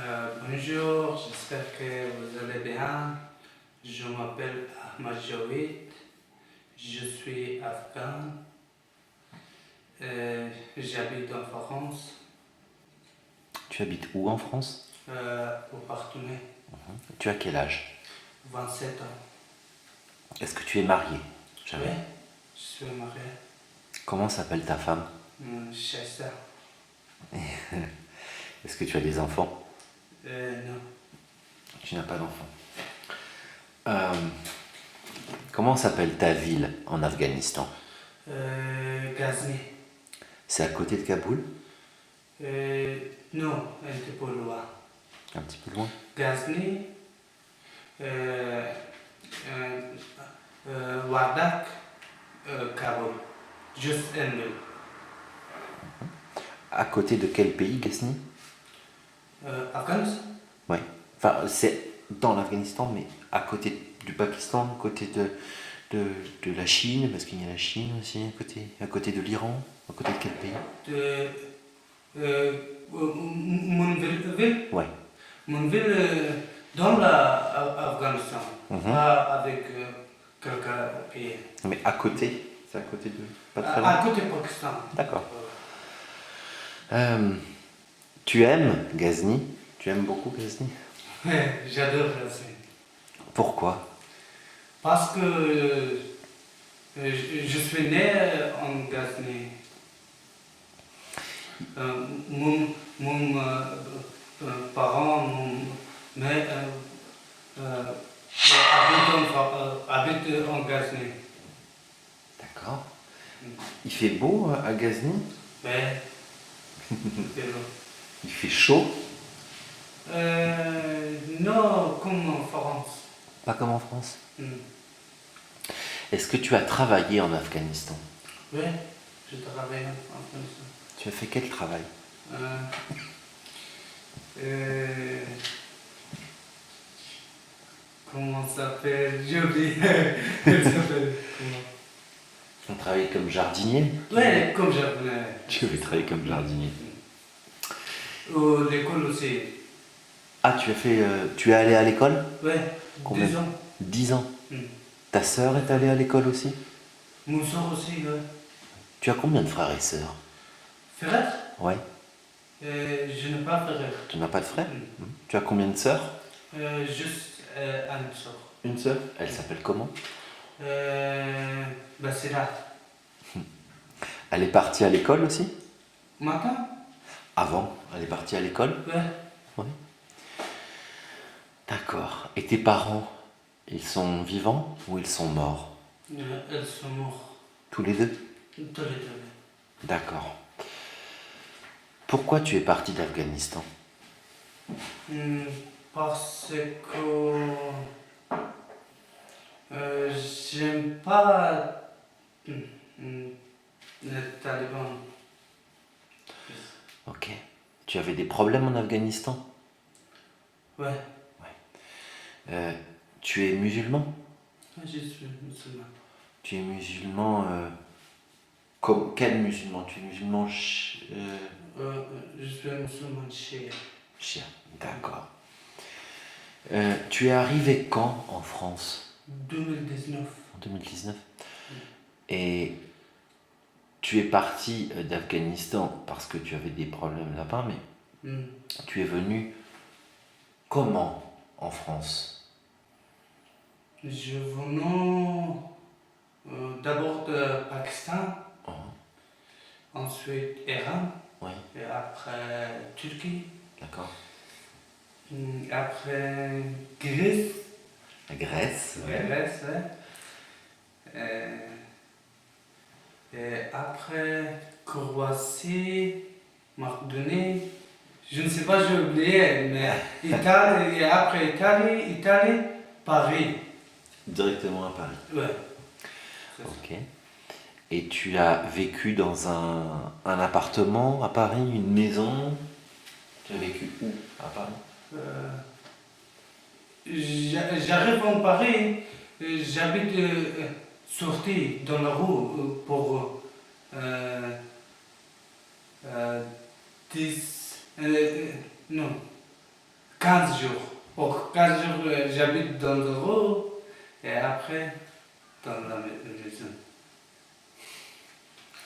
Bonjour, j'espère que vous allez bien. Je m'appelle Ahmad Jawid, je suis afghan, j'habite en France, Tu habites où en France? au Parthenay, Tu as quel âge? 27 ans. Est-ce que tu es marié? Oui, Jamais. je suis marié, Comment s'appelle ta femme? Chasseur. Est-ce que tu as des enfants? Non, Tu n'as pas d'enfants. Euh, Comment s'appelle ta ville en Afghanistan? Ghazni. C'est à côté de Kaboul? Non, un petit peu loin. Un petit peu loin? Ghazni, Wardak, Kaboul. Juste un mille. À côté de quel pays, Ghazni? Afghanistan? Ouais. Enfin, c'est dans l'Afghanistan, mais à côté du Pakistan, à côté de la Chine, parce qu'il y a la Chine aussi à côté de l'Iran, à côté de quel pays? Mon ville, Ouais. mon ville dans l'Afghanistan, pas avec quelques pays. Mais à côté? C'est à côté de... Pas très loin? À côté du Pakistan. D'accord. Tu aimes Ghazni? Tu aimes beaucoup Ghazni? J'adore Ghazni. Pourquoi? Parce que je suis né en Ghazni. Mon parent, mon mère habite en Ghazni. D'accord. Il fait beau à Ghazni? Mais, c'est long. Il fait chaud? Non, comme en France. Pas comme en France. Hmm. Est-ce que tu as travaillé en Afghanistan? Oui, je travaille en France. Tu as fait quel travail? Comment ça s'appelle? J'ai oublié. Elle s'appelle comment? Tu as travaillé comme jardinier? Oui, comme j'appelais. Tu avais travaillé comme jardinier. L'école aussi. Ah, tu es allé à l'école? Oui, Combien? 10 ans. 10 ans. Hmm. Ta sœur est allée à l'école aussi? Mon soeur aussi, oui. Tu as combien de frères et sœurs? Frère? Ouais. Je n'ai pas frère. Tu n'as pas de frères? Hmm. Tu as combien de sœurs? Juste une soeur. Une sœur? Elle s'appelle comment? Basira. Elle est partie à l'école aussi? Matin? Avant, elle est partie à l'école? Oui. Oui. D'accord. Et tes parents, ils sont vivants ou ils sont morts? Elles sont mortes. Tous les deux? Tous les deux. D'accord. Pourquoi tu es parti d'Afghanistan? Parce que j'aime pas les talibans. Ok. Tu avais des problèmes en Afghanistan? Ouais, Tu es musulman? je suis musulman. Tu es musulman... Comme quel musulman? Tu es musulman Je suis musulman chia. chia. D'accord. Tu es arrivé quand en France? 2019. En 2019. Et tu es parti d'Afghanistan parce que tu avais des problèmes là-bas, mais tu es venu comment en France? Je venais d'abord de Pakistan, Oh, ensuite Iran, oui, et après Turquie, d'accord. après Grèce. La Grèce, ouais. Grèce, ouais. Et après Croatie, Macédonie, je ne sais pas, j'ai oublié, mais Italie, et après Italie, Paris. Directement à Paris. Ouais. Ok. Et tu as vécu dans un appartement à Paris, une maison? Tu as vécu où à Paris? J'arrive en Paris, j'habite sorti dans la rue pour 10, non, 15 jours. Pour 15 jours, j'habite dans le haut et après dans la maison.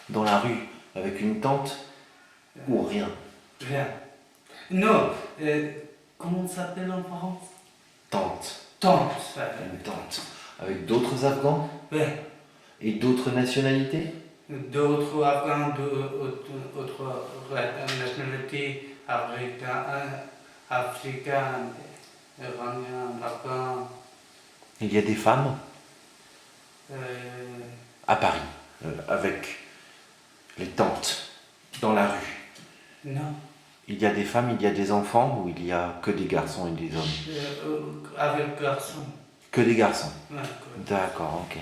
Dans la rue, avec une tente ou rien? Rien. Non, comment ça s'appelle en France? Tente. Tente. Une tente. Avec d'autres Afghans Ouais. et d'autres nationalités? D'autres Afghans, d'autres nationalités africaines, iraniennes, afghans. Il y a des femmes Euh, à Paris, avec les tentes, dans la rue. non. Il y a des femmes, il y a des enfants ou il y a que des garçons et des hommes? Avec garçon. Que des garçons. Ouais, D'accord, ok.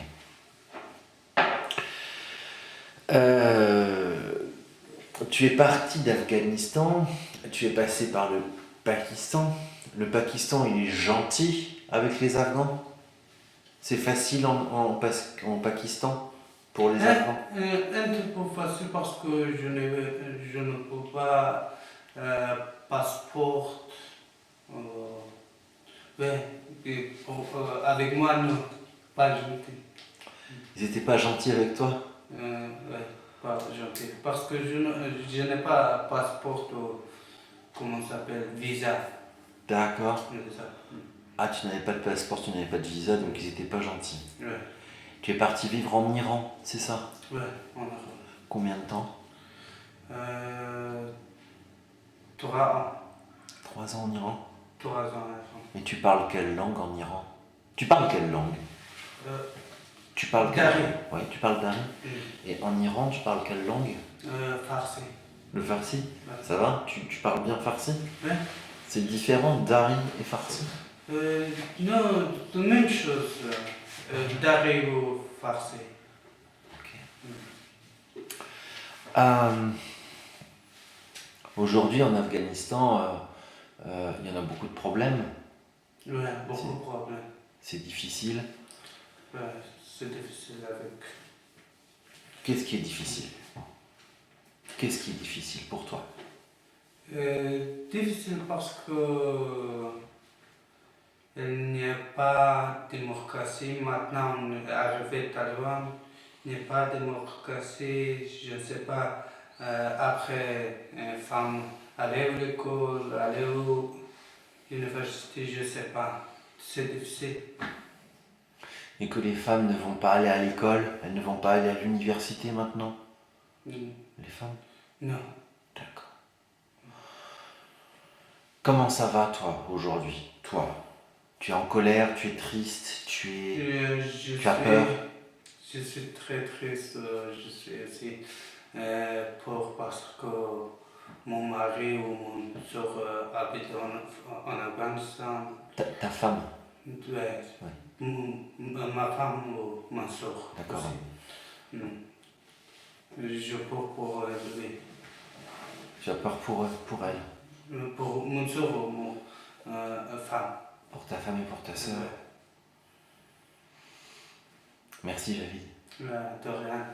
Tu es parti d'Afghanistan, tu es passé par le Pakistan. Le Pakistan, il est gentil avec les Afghans? C'est facile en Pakistan pour les Afghans? un petit peu facile parce que je ne peux pas passeport. Ouais, avec moi, non, pas gentil. Ils n'étaient pas gentils avec toi? Ouais, pas gentil. Parce que je n'ai pas passeport, comment ça s'appelle, visa. D'accord. Visa. Ah, tu n'avais pas de passeport, tu n'avais pas de visa, donc ils n'étaient pas gentils. Ouais, Tu es parti vivre en Iran, c'est ça? ouais, on a Combien de temps? 3 ans. 3 ans en Iran? 3 ans avant. Et tu parles quelle langue en Iran? Tu parles quelle langue? Tu parles quelle Dari. langue? Oui, tu parles dari. Et en Iran, tu parles quelle langue? Farsi. Le farsi? Ouais. Ça va? Tu parles bien farsi? Ouais. C'est différent, dari et farsi? Non, c'est la même chose. Dari ou farsi. Aujourd'hui, en Afghanistan, il y en a beaucoup de problèmes. Ouais, beaucoup de problèmes. C'est difficile. Ouais, c'est difficile avec. Qu'est-ce qui est difficile? Qu'est-ce qui est difficile pour toi? Difficile parce que il n'y a pas de démocratie. Maintenant, on est arrivé à Taïwan. Il n'y a pas de démocratie. Je ne sais pas. Après, une femme aller à l'école, aller à l'université, je ne sais pas. C'est difficile. Et que les femmes ne vont pas aller à l'école, elles ne vont pas aller à l'université maintenant? Les femmes? Non. D'accord. Comment ça va, toi, aujourd'hui? Toi, tu es en colère, tu es triste, tu as peur? Je suis très triste. Je suis aussi pauvre parce que mon mari ou mon soeur habite en Afghanistan. Ta femme? Ouais. Ouais. Ma femme ou ma soeur. D'accord. Je peur pour lui. Tu as peur pour elle? Pour mon soeur ou mon femme. Pour ta femme et pour ta soeur? Ouais. Merci, Javid. De rien.